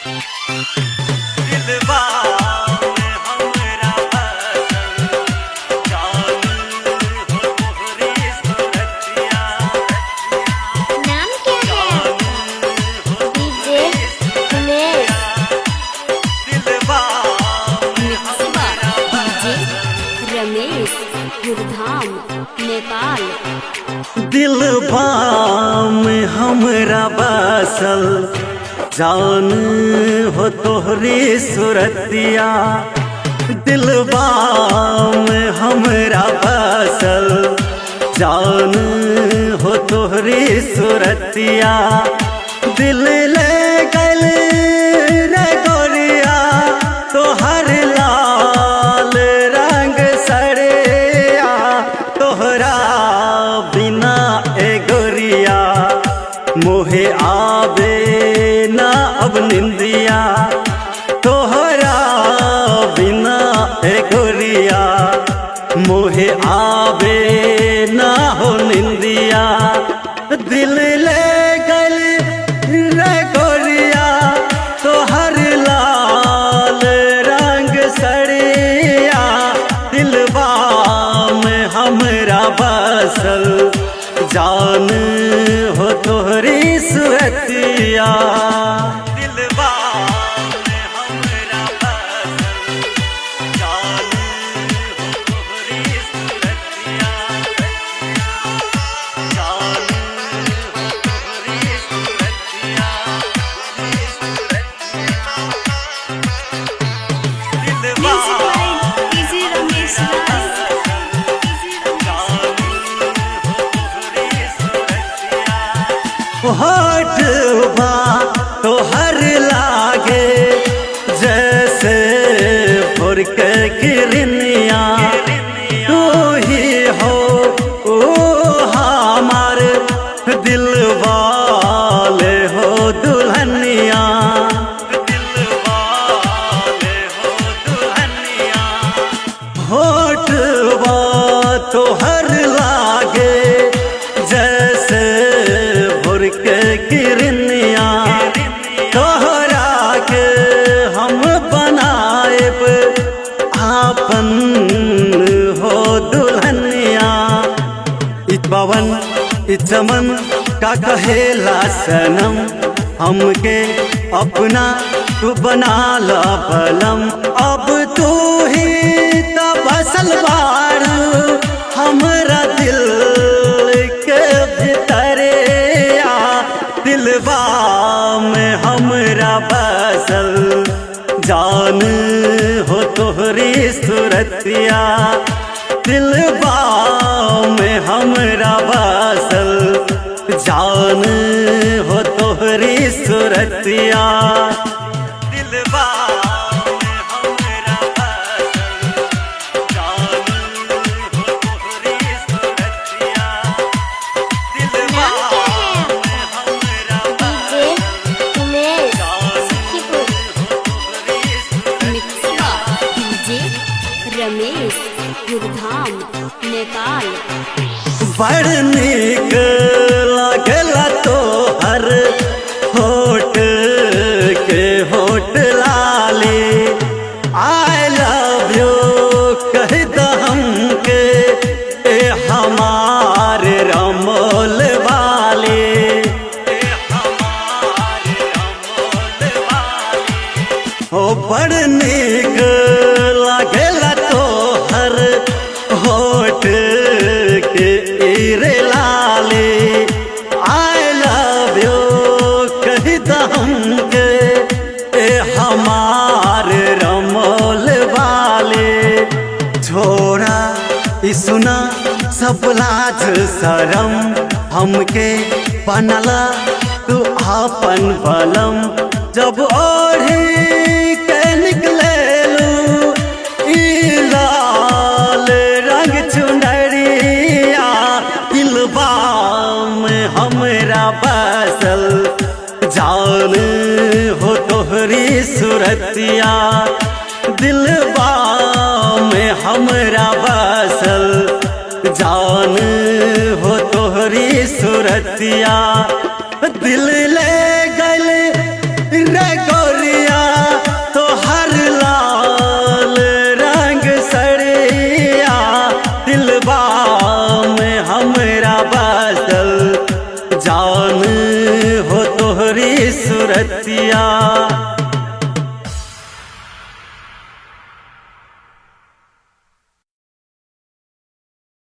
दिलवा में हमरा बसल जान हो तोहरी सूरतिया। नाम क्या है? डीजे उमेश। दिलवा mix by DJ Ramesh Gurdham Nepal. दिलवा में हमरा बसल जान हो तोहरी सूरतिया। दिलवा में हमरा बसल जान हो तोहरी सूरतिया। दिल ले गल रे गोरिया तोहर लाल रंग सड़िया। तोहरा बिना ए गोरिया मोहे आवे ना अब निंदिया। तोहरा बिना ए गोरिया मोहे आवे ना हो निंदिया। दिल ले गल रे गोरिया तोहर लाल रंग सड़िया। दिलवा में हमरा बसल जान हो तोहरी सूरतिया। दिलवा में हमरा बसल जान हो तोहरी सूरतिया। जान हो तोहरी सूरतिया। दिलवा डीजे रमेश होठवा तोहर लागे जैसे भोर के किरनिया। तू ही हो ओ हमार दिलवाले हो दुल्हनिया। दिलवाले हो दुल्हनिया। होठवा तोहर लागे जैसे भोर के किरनिया। तोहरा के हम बनाएब आपन हो दुल्हनिया। इ पवन इ चमन का कहेला सनम हमके अपना तू बना ला बलम। अब तू ही त बसल बारू हमरा दिल के भीतरे आ। दिलवा में हमरा बसल जान हो तोहरी सूरतिया। दिलवा में हमरा बसल जान हो तोहरी सूरतिया। दिलवा में हमरा बसल जान हो तोहरी सूरतिया। दिलवा नाम क्या है? में हमरा डीजे उमेश सखीपुर। तोहरी mix by DJ Ramesh Gurdham Nepal. बड़ नीक लागला तोहर होठ के होठ लाली। आई लव यू कह द हमके ए हमार रमोल वाली। ए हमार रमोल वाली। हो बड़ नीक लागला तोहर होठ के ईरे लाली। आई लव यू कह द हमके ए हमार रमोल वाले। छोड़ा ई सुना सब लाज शरम हमके बनला तू आपन बलम। जब ओढ़ी के निकलेलू ई लाल रंग चुनरिया। दिलवा में हमरा बसल जान हो तोहरी सूरतिया। दिलवा में हमरा बसल जान हो तोहरी सूरतिया। दिल ले